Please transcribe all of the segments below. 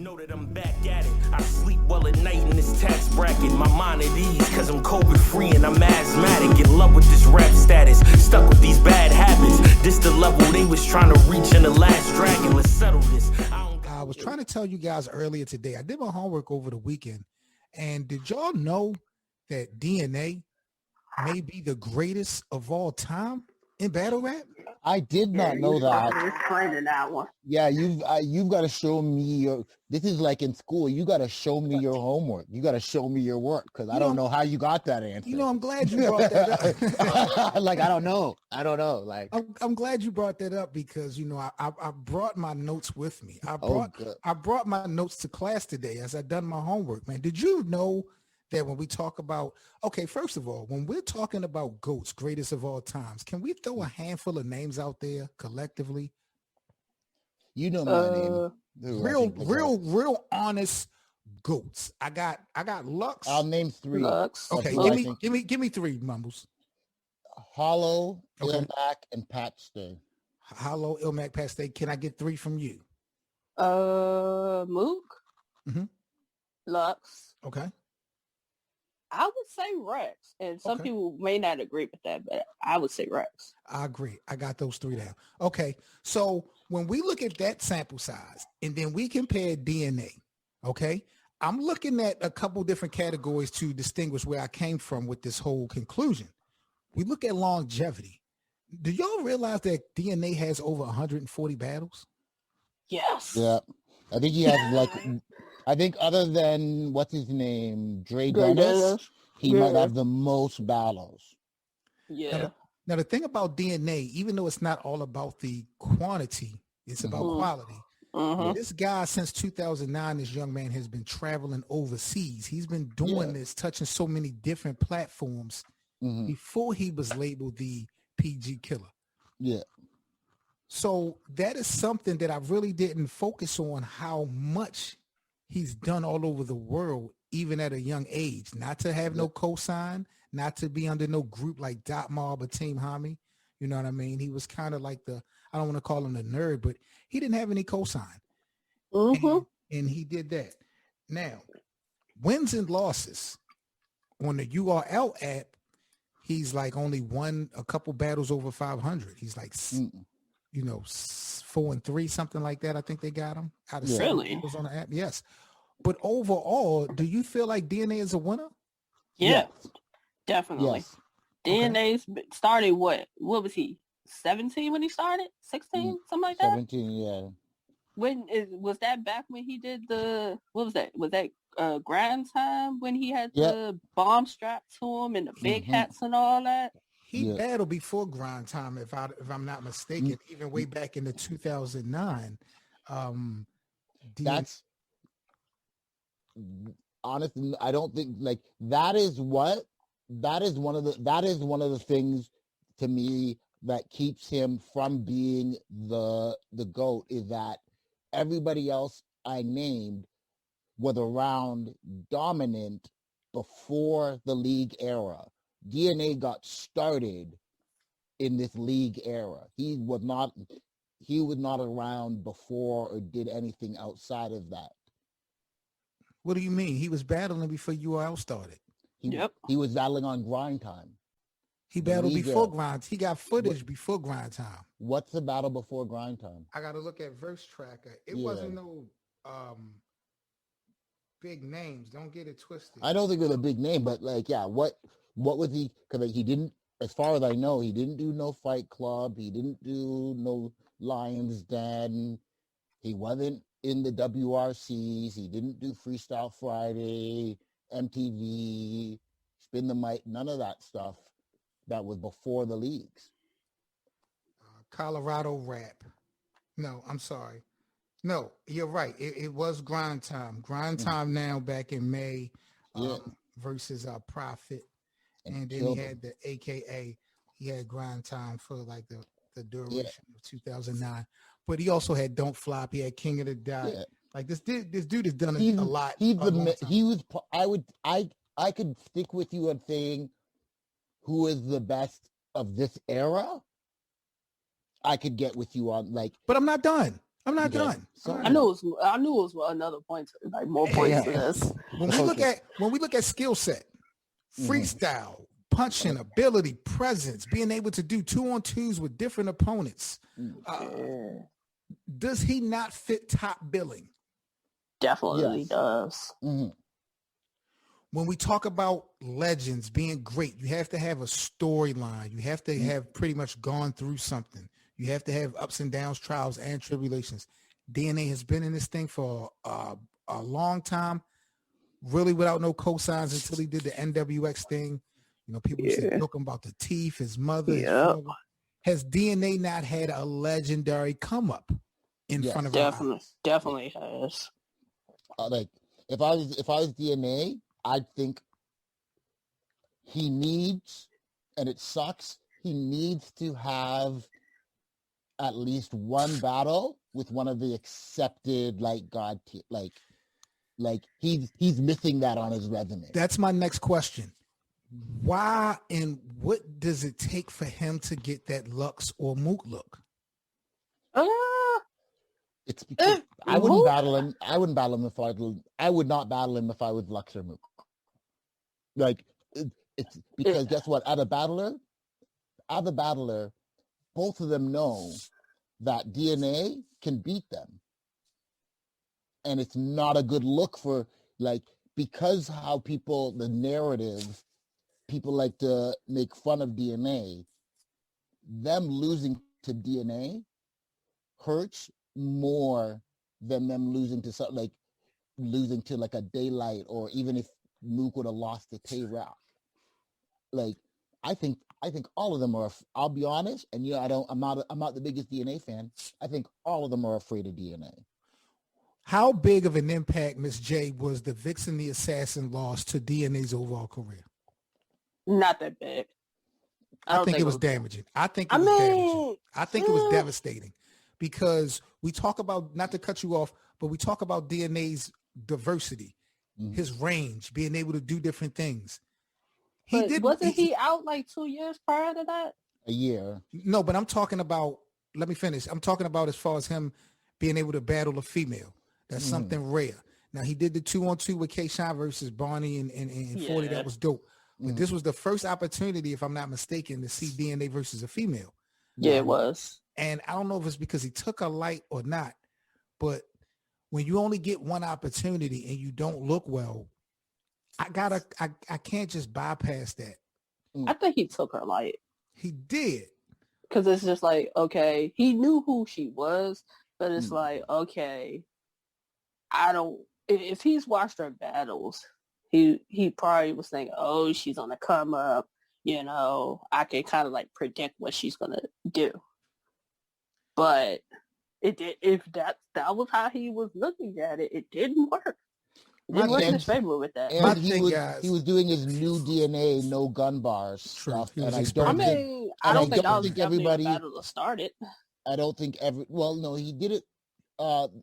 know that I'm back at it. I sleep well at night in this tax bracket. My mind at ease, cause I'm COVID free and I'm asthmatic. In love with this rap status, stuck with these bad habits. This the level they was trying to reach in the last dragon. Let's settle this. I was trying to tell you guys earlier today, I did my homework over the weekend. And did y'all know that DNA may be the greatest of all time in battle rap? I did not know that. Explaining that one. Yeah, you've got to show me your. This is like in school. You got to show me your homework. You got to show me your work because I don't know how you got that answer. You know, I'm glad you brought that up. Like I don't know. Like I'm glad you brought that up because you know I brought my notes with me. I brought my notes to class today as I done my homework. Man, did you know that when we talk about, okay, first of all, when we're talking about GOATs, greatest of all times, can we throw a handful of names out there collectively? You know my name. Real honest GOATs. I got Luxe. I'll name three. Luxe. Okay, give me three, Mumbles. Hollow, Ilmac, and Pat Stay. Hollow, Ilmac, Pat Stay. Can I get three from you? Mook. Mm-hmm. Luxe. Okay. I would say Rex, and some people may not agree with that, but I would say Rex. I agree. I got those three down. Okay, so when we look at that sample size, and then we compare DNA, okay, I'm looking at a couple different categories to distinguish where I came from with this whole conclusion. We look at longevity. Do y'all realize that DNA has over 140 battles? Yes. Yeah. I think he has like, I think other than, what's his name, Dre Dennis, he might have the most battles. Yeah. Now, the thing about DNA, even though it's not all about the quantity, it's about quality. Mm-hmm. This guy, since 2009, this young man has been traveling overseas. He's been doing this, touching so many different platforms before he was labeled the PG killer. Yeah. So that is something that I really didn't focus on, how much he's done all over the world, even at a young age. Not to have no cosign, not to be under no group like Dot Mob or Team Hami. You know what I mean? He was kind of like I don't want to call him the nerd, but he didn't have any cosign. And he did that. Now, wins and losses. On the URL app, he's like only won a couple battles over 500. He's like... 4-3, something like that. I think they got him out of 7 battles on the app. Yes. But overall, do you feel like DNA is a winner? Yeah, definitely. Yes. DNA started what was he? 17 when he started? 16? Something like that? 17, yeah. Was that back when he did what was that? Was that grind time when he had the bomb strapped to him and the big hats and all that? He battled before grind time, if I'm not mistaken, even way back in the 2009. That's honestly, I don't think like that is one of the things to me that keeps him from being the GOAT is that everybody else I named was around dominant before the league era. DNA got started in this league era. He was not around before or did anything outside of that. What do you mean? He was battling before URL started. He was battling on grind time. He battled before grind. He got footage before grind time. What's the battle before grind time? I got to look at Verse Tracker. It wasn't no big names. Don't get it twisted. I don't think it was a big name, but like, what was he? Because he didn't, as far as I know, he didn't do no Fight Club. He didn't do no Lions Den. He wasn't in the WRCs. He didn't do Freestyle Friday, MTV, Spin the Mic, none of that stuff that was before the leagues. Colorado Rap. No, I'm sorry. No, you're right. It was grind time. Grind time now back in May versus Profit. And then he had the AKA. He had grind time for like the duration of 2009. But he also had Don't Flop. He had King of the Dot. Yeah. Like this dude has done a lot. I could stick with you on saying who is the best of this era. I could get with you on like. But I'm not done. I'm not Okay. done. So- I'm I not knew it was another point, like more points to this. when we look at skill set, freestyle, punching, ability, presence, being able to do 2-on-2s with different opponents, does he not fit top billing? Definitely Yes. does. Mm-hmm. When we talk about legends being great, you have to have a storyline. You have to have pretty much gone through something. You have to have ups and downs, trials and tribulations. DNA has been in this thing for a long time, really without no cosigns until he did the NWX thing. You know, people used to joke about the teeth, his mother, his father. Has DNA not had a legendary come up in front of our eyes? Definitely has. Like if I was DNA, I'd think he needs, and it sucks, he needs to have at least one battle with one of the accepted God like he's missing that on his resume. That's my next question. Why and what does it take for him to get that Luxe or Mook look? It's because I wouldn't battle him. I would not battle him if I was Luxe or Mook. Like it's because guess what? As a battler, both of them know that DNA can beat them. And it's not a good look for because how the narrative, people like to make fun of DNA, them losing to DNA hurts more than them losing to something losing to a Daylight, or even if Mook would have lost to Tay-Rock. I think all of them are. I'll be honest, and I'm not the biggest DNA fan. I think all of them are afraid of DNA. How big of an impact, Miss J, was the Vixen the Assassin loss to DNA's overall career? Not that big. I think it was damaging. I think it was damaging. I think it was devastating, because we talk about, not to cut you off, but we talk about DNA's diversity, his range, being able to do different things. Wasn't he out 2 years prior to that? A year. No, but I'm talking about, let me finish. I'm talking about as far as him being able to battle a female. That's something rare. Now, he did the 2-on-2 with K-Shine versus Barney and 40. That was dope. But this was the first opportunity, if I'm not mistaken, to see DNA versus a female. Yeah, it was. And I don't know if it's because he took a light or not, but when you only get one opportunity and you don't look well, I can't just bypass that. I think he took her light. He did. Because it's just okay, he knew who she was, but it's okay, if he's watched her battles, he probably was thinking, oh, she's on the come up, I can kind of predict what she's going to do. But if that was how he was looking at it, it didn't work. It didn't work in his favor with that. And he was doing his new DNA, no gun bars stuff. And I don't think everybody battle to start it. I don't think he did it.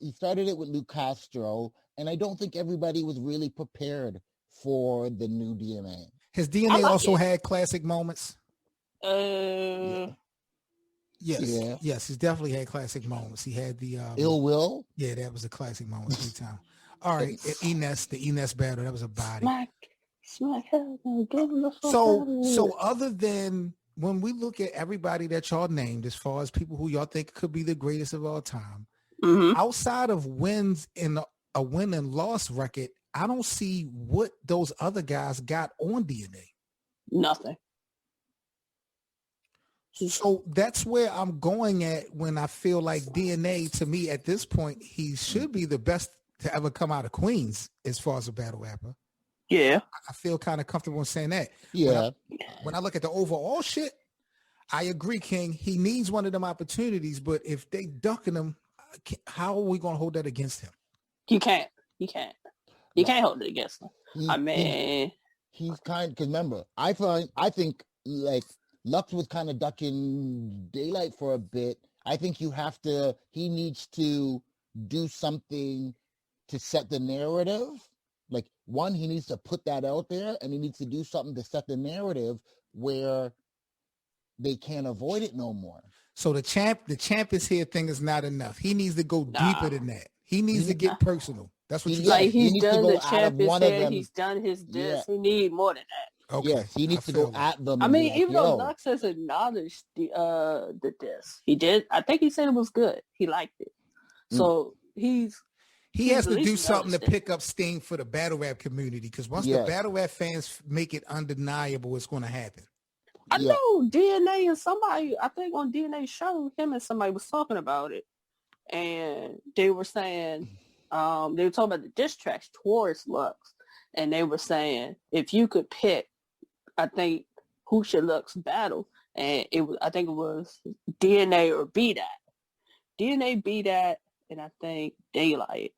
He started it with Luke Castro, and I don't think everybody was really prepared for the new DNA. Has DNA also had classic moments? Yeah. Yes, he's definitely had classic moments. He had the Ill Will. Yeah, that was a classic moment every time. All right, the Enes battle, that was a body. Smack hell, give him the so other than when we look at everybody that y'all named, as far as people who y'all think could be the greatest of all time, outside of wins in a win and loss record, I don't see what those other guys got on DNA. Nothing. So that's where I'm going at when I feel like DNA, to me at this point, he should be the best to ever come out of Queens as far as a battle rapper. Yeah. I feel kind of comfortable in saying that. Yeah. When I look at the overall shit, I agree, King. He needs one of them opportunities, but if they ducking him, how are we going to hold that against him? You can't. You can't hold it against him. He's because remember, I think Luxe was kind of ducking Daylight for a bit. I think he needs to do something to set the narrative. One, he needs to put that out there, and he needs to do something to set the narrative where they can't avoid it no more. So the champ is here thing is not enough. He needs to go deeper than that. He needs to get personal. That's what you like say. he's done the out of champ is one of here. them. He's done his Yeah. diss. He need more than that. Okay. Yes, he needs to go at them. I and mean, be like, even though yo. Lux has acknowledged the diss, he did. I think he said it was good. He liked it. So he has at to do least something to noticed it. pick up steam for the battle rap community, because once the battle rap fans make it undeniable, it's going to happen. I know DNA and somebody, I think on DNA's show, him and somebody was talking about it, and they were saying, they were talking about the diss tracks towards Lux, and they were saying if you could pick, I think who should Lux battle, and I think it was DNA or B that. DNA, B that, and I think Daylight.